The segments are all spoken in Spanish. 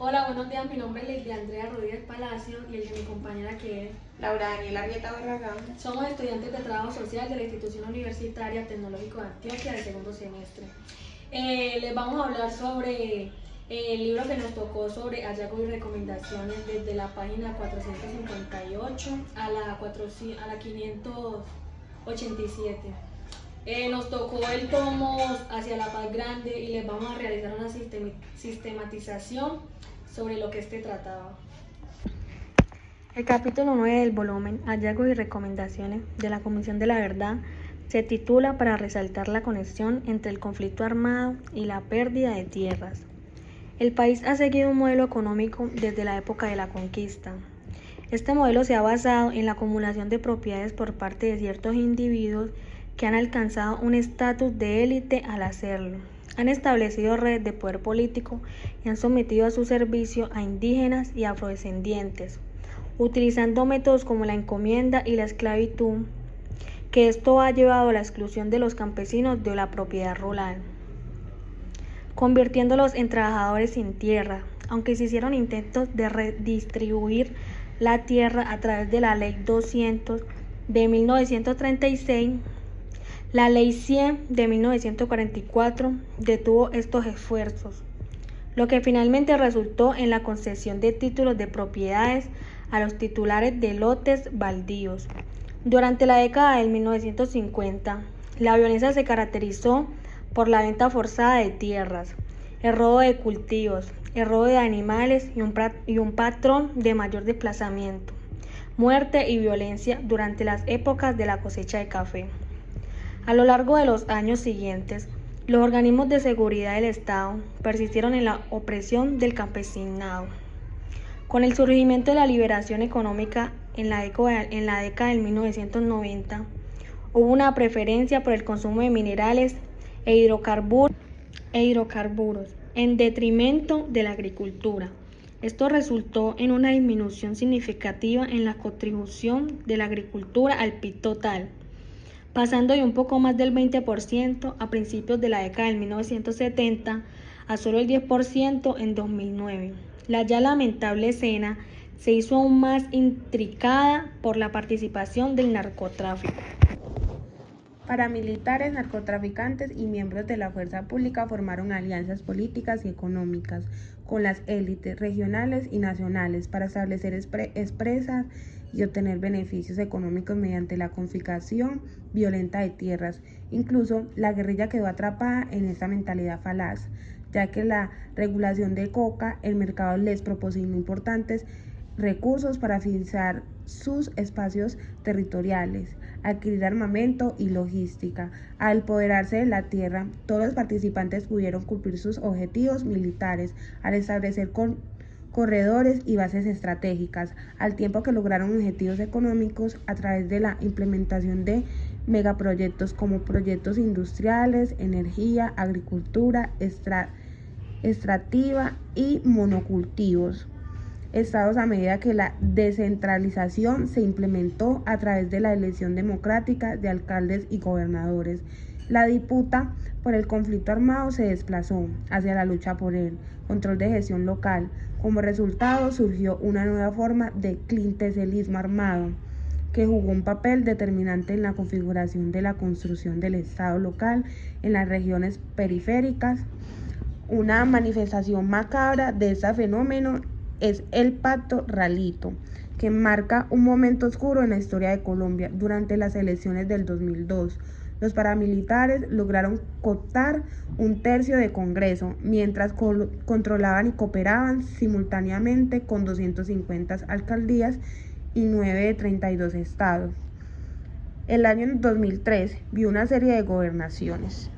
Hola, buenos días. Mi nombre es Lady Andrea Rodríguez Palacio y el de mi compañera que es Laura Daniela Arrieta Barragán. Somos estudiantes de Trabajo Social de la Institución Universitaria Tecnológico de Antioquia del segundo semestre. Les vamos a hablar sobre el libro que nos tocó sobre hallazgos y recomendaciones desde la página 458 a la 587. Nos tocó el tomo Hacia la Paz Grande y les vamos a realizar una sistematización sobre lo que este trataba. El capítulo 9 del volumen Hallazgos y recomendaciones de la Comisión de la Verdad se titula para resaltar la conexión entre el conflicto armado y la pérdida de tierras. El país ha seguido un modelo económico desde la época de la conquista. Este modelo se ha basado en la acumulación de propiedades por parte de ciertos individuos que han alcanzado un estatus de élite al hacerlo. Han establecido redes de poder político y han sometido a su servicio a indígenas y afrodescendientes, utilizando métodos como la encomienda y la esclavitud, que esto ha llevado a la exclusión de los campesinos de la propiedad rural, convirtiéndolos en trabajadores sin tierra. Aunque se hicieron intentos de redistribuir la tierra a través de la Ley 200 de 1936, la Ley 100 de 1944 detuvo estos esfuerzos, lo que finalmente resultó en la concesión de títulos de propiedades a los titulares de lotes baldíos. Durante la década de 1950, la violencia se caracterizó por la venta forzada de tierras, el robo de cultivos, el robo de animales y un patrón de mayor desplazamiento, muerte y violencia durante las épocas de la cosecha de café. A lo largo de los años siguientes, los organismos de seguridad del Estado persistieron en la opresión del campesinado. Con el surgimiento de la liberación económica en la década de 1990, hubo una preferencia por el consumo de minerales e hidrocarburos en detrimento de la agricultura. Esto resultó en una disminución significativa en la contribución de la agricultura al PIB total, pasando de un poco más del 20% a principios de la década de 1970 a solo el 10% en 2009. La ya lamentable escena se hizo aún más intrincada por la participación del narcotráfico. Paramilitares, narcotraficantes y miembros de la fuerza pública formaron alianzas políticas y económicas con las élites regionales y nacionales para establecer empresas y obtener beneficios económicos mediante la confiscación violenta de tierras. Incluso la guerrilla quedó atrapada en esta mentalidad falaz, ya que la regulación de coca, el mercado les proporcionó importantes recursos para fixar sus espacios territoriales, adquirir armamento y logística. Al apoderarse de la tierra, todos los participantes pudieron cumplir sus objetivos militares al establecer corredores y bases estratégicas, al tiempo que lograron objetivos económicos a través de la implementación de megaproyectos como proyectos industriales, energía, agricultura, extractiva y monocultivos. Estados a medida que la descentralización se implementó a través de la elección democrática de alcaldes y gobernadores. La disputa por el conflicto armado se desplazó hacia la lucha por el control de gestión local. Como resultado surgió una nueva forma de clientelismo armado que jugó un papel determinante en la configuración de la construcción del Estado local en las regiones periféricas. Una manifestación macabra de este fenómeno es el Pacto Ralito, que marca un momento oscuro en la historia de Colombia. Durante las elecciones del 2002, los paramilitares lograron cooptar un tercio del Congreso, mientras controlaban y cooperaban simultáneamente con 250 alcaldías y 9 de 32 estados. El año 2003 vio una serie de gobernaciones.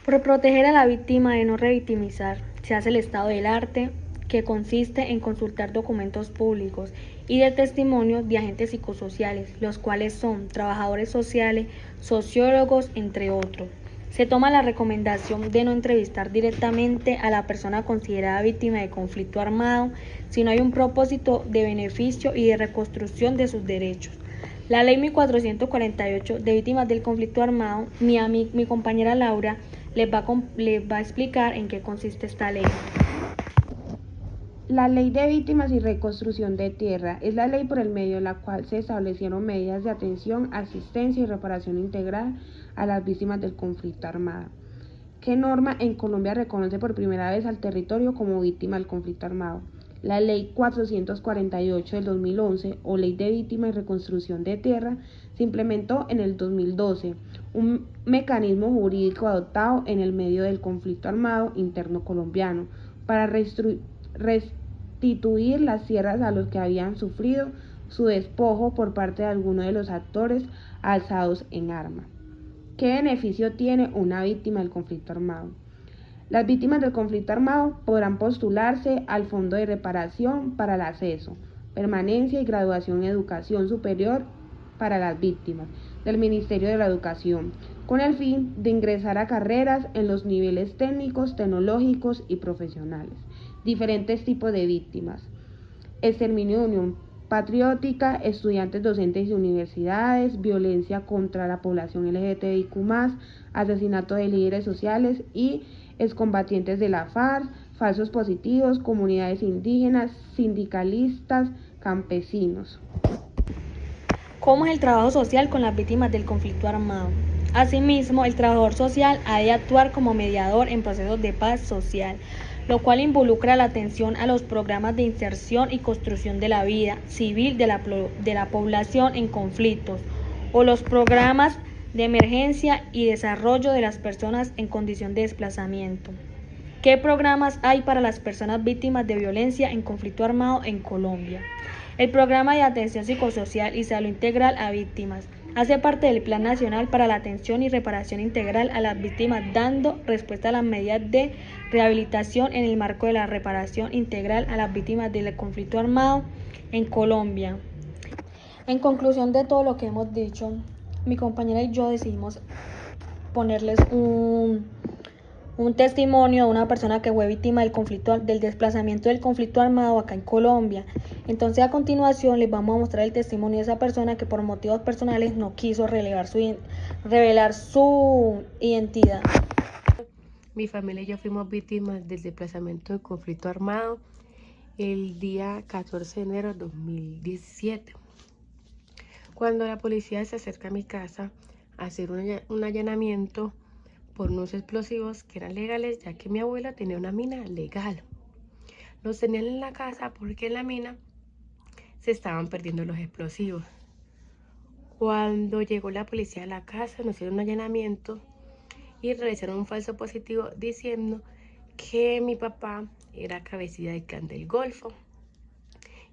Por proteger a la víctima de no revictimizar, se hace el estado del arte, que consiste en consultar documentos públicos y de testimonios de agentes psicosociales, los cuales son trabajadores sociales, sociólogos, entre otros. Se toma la recomendación de no entrevistar directamente a la persona considerada víctima de conflicto armado, si no hay un propósito de beneficio y de reconstrucción de sus derechos. La ley 1448 de víctimas del conflicto armado, mi compañera Laura les va a explicar en qué consiste esta ley. La Ley de Víctimas y Reconstrucción de Tierra es la ley por el medio de la cual se establecieron medidas de atención, asistencia y reparación integral a las víctimas del conflicto armado. ¿Qué norma en Colombia reconoce por primera vez al territorio como víctima del conflicto armado? La Ley 448 del 2011, o Ley de Víctimas y Reconstrucción de Tierra, se implementó en el 2012, un mecanismo jurídico adoptado en el medio del conflicto armado interno colombiano para restituir las tierras a los que habían sufrido su despojo por parte de algunos de los actores alzados en armas. ¿Qué beneficio tiene una víctima del conflicto armado? Las víctimas del conflicto armado podrán postularse al Fondo de Reparación para el Acceso, Permanencia y Graduación en Educación Superior para las Víctimas del Ministerio de la Educación, con el fin de ingresar a carreras en los niveles técnicos, tecnológicos y profesionales. Diferentes tipos de víctimas: exterminio de Unión Patriótica, estudiantes, docentes y universidades, violencia contra la población LGTBIQ+, asesinato de líderes sociales y excombatientes de la FARC, falsos positivos, comunidades indígenas, sindicalistas, campesinos. ¿Cómo es el trabajo social con las víctimas del conflicto armado? Asimismo, el trabajador social ha de actuar como mediador en procesos de paz social, lo cual involucra la atención a los programas de inserción y construcción de la vida civil de la población en conflictos, o los programas de emergencia y desarrollo de las personas en condición de desplazamiento. ¿Qué programas hay para las personas víctimas de violencia en conflicto armado en Colombia? El Programa de Atención Psicosocial y Salud Integral a Víctimas hace parte del Plan Nacional para la Atención y Reparación Integral a las Víctimas, dando respuesta a las medidas de rehabilitación en el marco de la reparación integral a las víctimas del conflicto armado en Colombia. En conclusión de todo lo que hemos dicho, mi compañera y yo decidimos ponerles un testimonio de una persona que fue víctima del desplazamiento del conflicto armado acá en Colombia. Entonces, a continuación les vamos a mostrar el testimonio de esa persona que por motivos personales no quiso revelar su identidad. Mi familia y yo fuimos víctimas del desplazamiento del conflicto armado el día 14 de enero de 2017. Cuando la policía se acerca a mi casa a hacer un allanamiento por unos explosivos que eran legales, ya que mi abuela tenía una mina legal. Los tenían en la casa porque en la mina se estaban perdiendo los explosivos. Cuando llegó la policía a la casa, nos hicieron un allanamiento y realizaron un falso positivo diciendo que mi papá era cabecilla del Clan del Golfo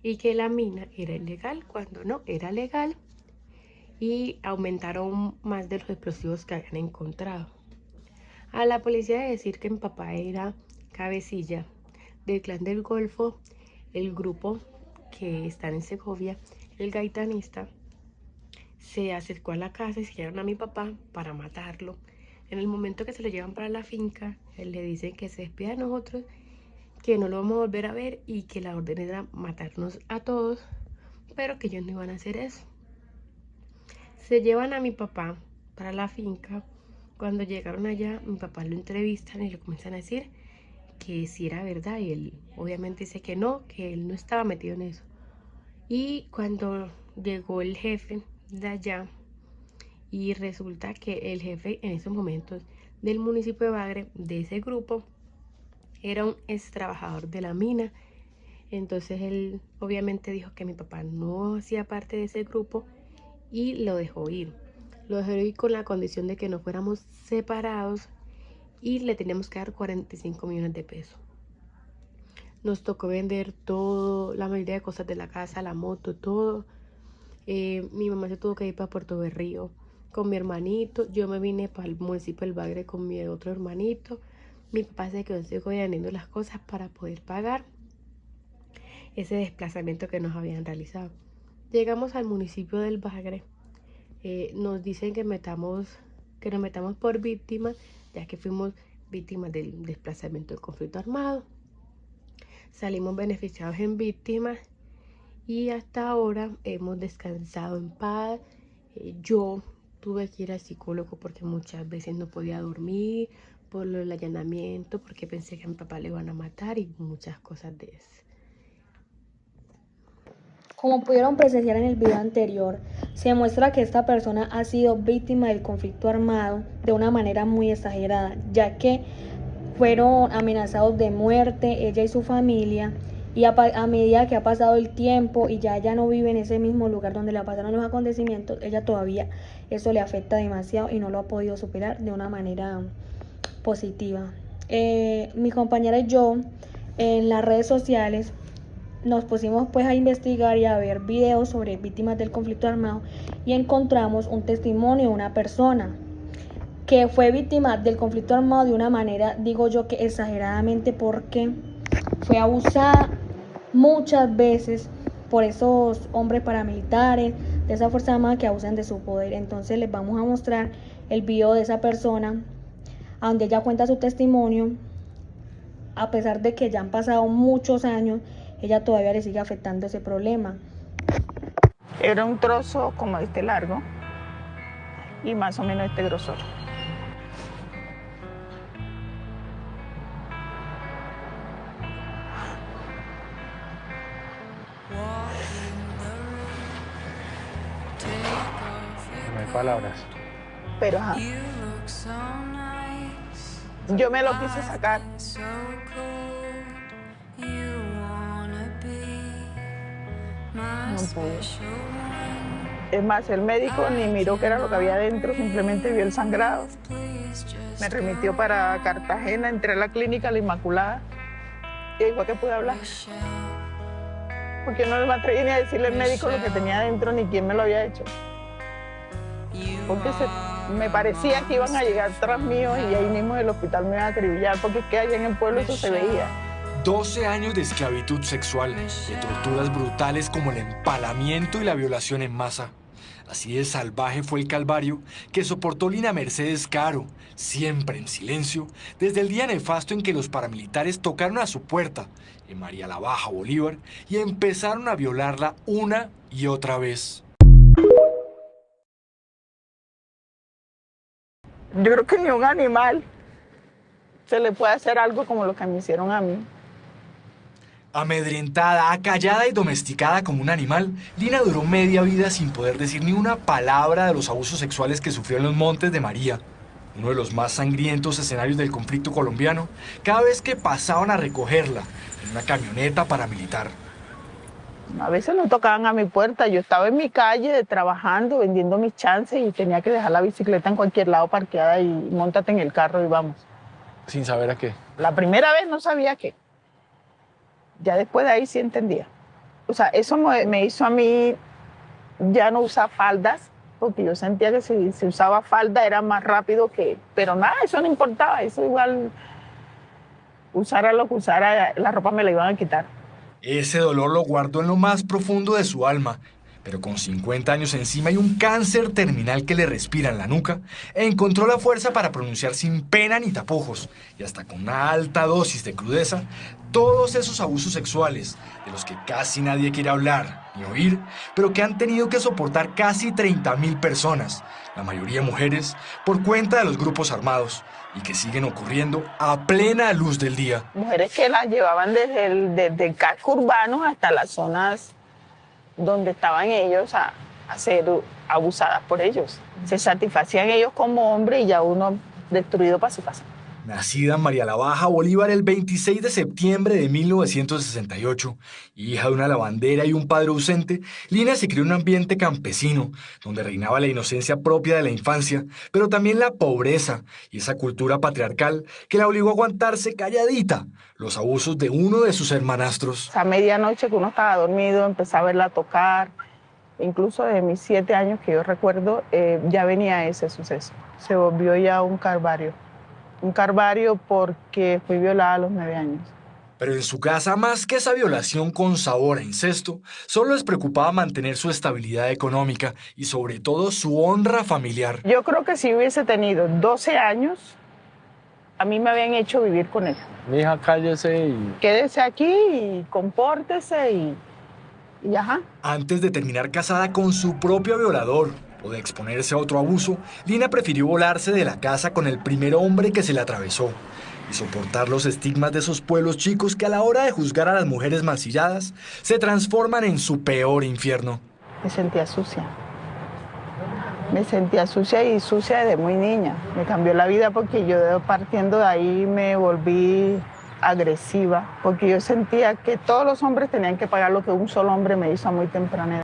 y que la mina era ilegal cuando no era legal, y aumentaron más de los explosivos que habían encontrado. A la policía de decir que mi papá era cabecilla del Clan del Golfo, el grupo que está en Segovia, el gaitanista, se acercó a la casa y se llevaron a mi papá para matarlo. En el momento que se lo llevan para la finca, él le dice que se despida de nosotros, que no lo vamos a volver a ver y que la orden era matarnos a todos, pero que ellos no iban a hacer eso. Se llevan a mi papá para la finca. Cuando llegaron allá, mi papá lo entrevistan y le comienzan a decir que sí era verdad, y él obviamente dice que él no estaba metido en eso. Y cuando llegó el jefe de allá, y resulta que el jefe en esos momentos del municipio de Bagre, de ese grupo, era un ex trabajador de la mina. Entonces él obviamente dijo que mi papá no hacía parte de ese grupo y lo dejó ir. Lo dejó ir con la condición de que no fuéramos separados y le teníamos que dar 45 millones de pesos. Nos tocó vender todo, la mayoría de cosas de la casa, la moto, todo. Mi mamá se tuvo que ir para Puerto Berrío con mi hermanito. Yo me vine para el municipio del Bagre con mi otro hermanito. Mi papá se quedó en Segovia vendiendo las cosas para poder pagar ese desplazamiento que nos habían realizado. Llegamos al municipio del Bagre. Nos dicen que nos metamos por víctimas, ya que fuimos víctimas del desplazamiento del conflicto armado. Salimos beneficiados en víctimas y hasta ahora hemos descansado en paz. Yo tuve que ir al psicólogo porque muchas veces no podía dormir por lo del allanamiento, porque pensé que a mi papá le iban a matar y muchas cosas de eso. Como pudieron presenciar en el video anterior, se muestra que esta persona ha sido víctima del conflicto armado de una manera muy exagerada, ya que fueron amenazados de muerte ella y su familia, y a medida que ha pasado el tiempo y ya ella no vive en ese mismo lugar donde le pasaron los acontecimientos, ella todavía eso le afecta demasiado y no lo ha podido superar de una manera positiva. Mi compañera y yo en las redes sociales nos pusimos pues a investigar y a ver videos sobre víctimas del conflicto armado y encontramos un testimonio de una persona que fue víctima del conflicto armado de una manera, digo yo, que exageradamente, porque fue abusada muchas veces por esos hombres paramilitares, de esa fuerza armada que abusan de su poder. Entonces les vamos a mostrar el video de esa persona, donde ella cuenta su testimonio. A pesar de que ya han pasado muchos años, ella todavía le sigue afectando ese problema. Era un trozo como este largo y más o menos este grosor. No hay palabras. Pero ajá. Yo me lo quise sacar. No pude. Es más, el médico ni miró qué era lo que había adentro, simplemente vio el sangrado. Me remitió para Cartagena, entré a la clínica La Inmaculada y ahí fue que pude hablar. Porque yo no me atreví ni a decirle al médico lo que tenía adentro ni quién me lo había hecho. Porque me parecía que iban a llegar tras mío y ahí mismo en el hospital me iban a acribillar, porque es que allá en el pueblo eso se veía. 12 años de esclavitud sexual, de torturas brutales como el empalamiento y la violación en masa. Así de salvaje fue el calvario que soportó Lina Mercedes Caro, siempre en silencio, desde el día nefasto en que los paramilitares tocaron a su puerta, en María la Baja, Bolívar, y empezaron a violarla una y otra vez. Yo creo que ni un animal se le puede hacer algo como lo que me hicieron a mí. Amedrentada, acallada y domesticada como un animal, Lina duró media vida sin poder decir ni una palabra de los abusos sexuales que sufrió en los Montes de María, uno de los más sangrientos escenarios del conflicto colombiano, cada vez que pasaban a recogerla en una camioneta paramilitar. A veces no tocaban a mi puerta, yo estaba en mi calle trabajando, vendiendo mis chances y tenía que dejar la bicicleta en cualquier lado parqueada y móntate en el carro y vamos. ¿Sin saber a qué? La primera vez no sabía qué. Ya después de ahí sí entendía. O sea, eso me hizo a mí ya no usar faldas, porque yo sentía que si se usaba falda era más rápido que... Pero nada, eso no importaba, eso igual usara lo que usara, la ropa me la iban a quitar. Ese dolor lo guardó en lo más profundo de su alma, pero con 50 años encima y un cáncer terminal que le respira en la nuca, encontró la fuerza para pronunciar sin pena ni tapujos, y hasta con una alta dosis de crudeza, todos esos abusos sexuales, de los que casi nadie quiere hablar ni oír, pero que han tenido que soportar casi 30.000 personas, la mayoría mujeres, por cuenta de los grupos armados, y que siguen ocurriendo a plena luz del día. Mujeres que las llevaban desde el casco urbano hasta las zonas donde estaban ellos a ser abusadas por ellos. Se satisfacían ellos como hombres y ya uno destruido para su casa. Nacida en María la Baja, Bolívar, el 26 de septiembre de 1968, hija de una lavandera y un padre ausente, Lina se crió en un ambiente campesino, donde reinaba la inocencia propia de la infancia, pero también la pobreza y esa cultura patriarcal que la obligó a aguantarse calladita los abusos de uno de sus hermanastros. A medianoche que uno estaba dormido, empecé a verla tocar, incluso de mis 7 años que yo recuerdo, ya venía ese suceso. Se volvió ya un calvario. Un calvario porque fui violada a los 9 años. Pero en su casa, más que esa violación con sabor a incesto, solo les preocupaba mantener su estabilidad económica y sobre todo su honra familiar. Yo creo que si hubiese tenido 12 años, a mí me habían hecho vivir con él. Mi hija, cállese y... Quédese aquí y compórtese y ajá. Antes de terminar casada con su propio violador o de exponerse a otro abuso, Lina prefirió volarse de la casa con el primer hombre que se le atravesó. y soportar los estigmas de esos pueblos chicos que a la hora de juzgar a las mujeres mancilladas se transforman en su peor infierno. Me sentía sucia. Me sentía sucia y sucia desde muy niña. Me cambió la vida porque yo partiendo de ahí me volví agresiva, porque yo sentía que todos los hombres tenían que pagar lo que un solo hombre me hizo a muy temprana edad.